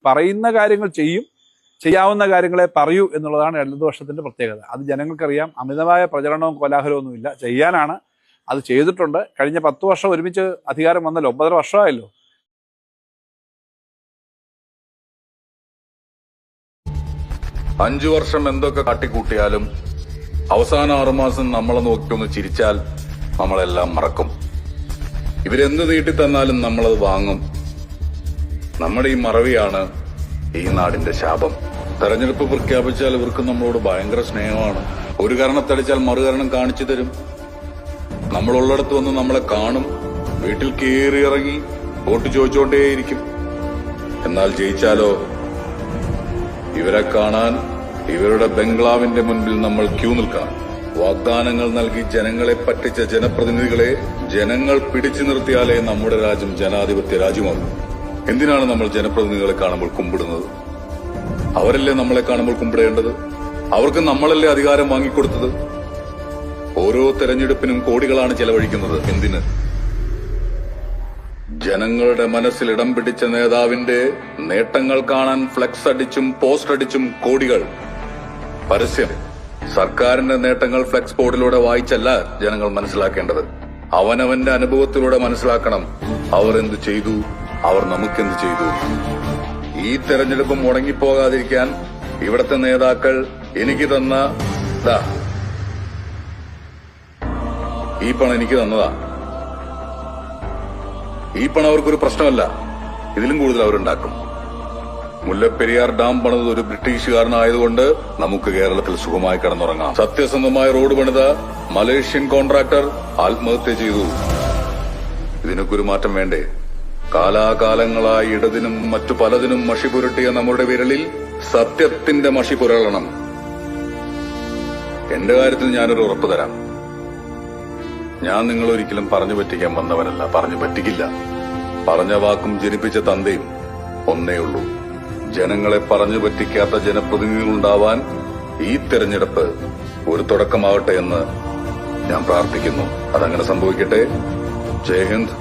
പറയുന്ന കാര്യങ്ങൾ ചെയ്യും, ചെയ്യാവുന്ന കാര്യങ്ങളെ പറയൂ എന്നുള്ളതാണ് ഇടതുപക്ഷത്തിന്റെ പ്രത്യേകത. അത് ജനങ്ങൾക്കറിയാം. അമിതമായ പ്രചരണവും കോലാഹലവും ഒന്നുമില്ല, ചെയ്യാനാണ്. അത് ചെയ്തിട്ടുണ്ട്. കഴിഞ്ഞ 10 വർഷം ഒരുമിച്ച് അധികാരം വന്നല്ലോ, 9.5 വർഷമായല്ലോ. അഞ്ചു വർഷം എന്തൊക്കെ കാട്ടിക്കൂട്ടിയാലും അവസാന 6 മാസം നമ്മളെ നോക്കിയൊന്ന് ചിരിച്ചാൽ നമ്മളെല്ലാം മറക്കും. ഇവരെന്ത് നീട്ടിത്തന്നാലും നമ്മളത് വാങ്ങും. നമ്മുടെ ഈ മറവിയാണ് ഈ നാടിന്റെ ശാപം. തെരഞ്ഞെടുപ്പ് പ്രഖ്യാപിച്ചാൽ ഇവർക്ക് നമ്മളോട് ഭയങ്കര സ്നേഹമാണ്. ഒരു കാരണത്തടിച്ചാൽ മറുകാരണം കാണിച്ചു തരും. നമ്മളുള്ളിടത്ത് വന്ന് നമ്മളെ കാണും, വീട്ടിൽ കയറി ഇറങ്ങി വോട്ട് ചോദിച്ചുകൊണ്ടേയിരിക്കും. എന്നാൽ ജയിച്ചാലോ, ഇവരെ കാണാൻ ഇവരുടെ ബംഗ്ലാവിന്റെ മുൻപിൽ നമ്മൾ ക്യൂ നിൽക്കാം. വാഗ്ദാനങ്ങൾ നൽകി ജനങ്ങളെ പറ്റിച്ച ജനപ്രതിനിധികളെ ജനങ്ങൾ പിടിച്ചു നിർത്തിയാലേ നമ്മുടെ രാജ്യം ജനാധിപത്യ രാജ്യമാകും. എന്തിനാണ് നമ്മൾ ജനപ്രതിനിധികളെ കാണുമ്പോൾ കുമ്പിടുന്നത്? അവരല്ലേ നമ്മളെ കാണുമ്പോൾ കുമ്പിടേണ്ടത്? അവർക്ക് നമ്മളല്ലേ അധികാരം വാങ്ങിക്കൊടുത്തത്? ഓരോ തെരഞ്ഞെടുപ്പിനും കോടികളാണ് ചെലവഴിക്കുന്നത്. എന്തിന്? ജനങ്ങളുടെ മനസ്സിൽ ഇടം പിടിച്ച നേതാവിന്റെ നേട്ടങ്ങൾ കാണാൻ ഫ്ലെക്സ് അടിച്ചും പോസ്റ്റ് അടിച്ചും കോടികൾ. പരസ്യം. സർക്കാരിന്റെ നേട്ടങ്ങൾ ഫ്ലെക്സ് ബോർഡിലൂടെ വായിച്ചല്ല ജനങ്ങൾ മനസ്സിലാക്കേണ്ടത്. അവനവന്റെ അനുഭവത്തിലൂടെ മനസ്സിലാക്കണം. അവർ എന്ത് ചെയ്തു, അവർ നമുക്കെന്ത് ചെയ്തു. ഈ തെരഞ്ഞെടുപ്പ് മുടങ്ങിപ്പോകാതിരിക്കാൻ ഇവിടത്തെ നേതാക്കൾ എനിക്ക് തന്ന ഈ പണം എനിക്ക് തന്നതാ. ഈ പണം അവർക്കൊരു പ്രശ്നമല്ല, ഇതിലും കൂടുതൽ അവരുണ്ടാക്കും. മുല്ലപ്പെരിയാർ ഡാം പണിത് ഒരു ബ്രിട്ടീഷുകാരനായതുകൊണ്ട് നമുക്ക് കേരളത്തിൽ സുഖമായി കിടന്നുറങ്ങാം. സത്യസന്ധമായ റോഡ് പണിത മലേഷ്യൻ കോൺട്രാക്ടർ ആത്മഹത്യ ചെയ്തു. ഇതിനൊക്കെ ഒരു മാറ്റം വേണ്ടേ? കാലാകാലങ്ങളായി ഇടതിനും മറ്റു പലതിനും മഷി പുരട്ടിയ നമ്മുടെ വിരലിൽ സത്യത്തിന്റെ മഷി പുരളണം. എന്റെ കാര്യത്തിൽ ഞാനൊരു ഉറപ്പ് തരാം. ഞാൻ നിങ്ങളൊരിക്കലും പറഞ്ഞു പറ്റിക്കാൻ വന്നവനല്ല, പറഞ്ഞു പറ്റിക്കില്ല. പറഞ്ഞ വാക്കും ജനിപ്പിച്ച തന്തയും ഒന്നേയുള്ളൂ. ജനങ്ങളെ പറഞ്ഞു പറ്റിക്കാത്ത ജനപ്രതിനിധികളുണ്ടാവാൻ ഈ തെരഞ്ഞെടുപ്പ് ഒരു തുടക്കമാവട്ടെ എന്ന് ഞാൻ പ്രാർത്ഥിക്കുന്നു. അതങ്ങനെ സംഭവിക്കട്ടെ. ജയ് ഹിന്ദ്.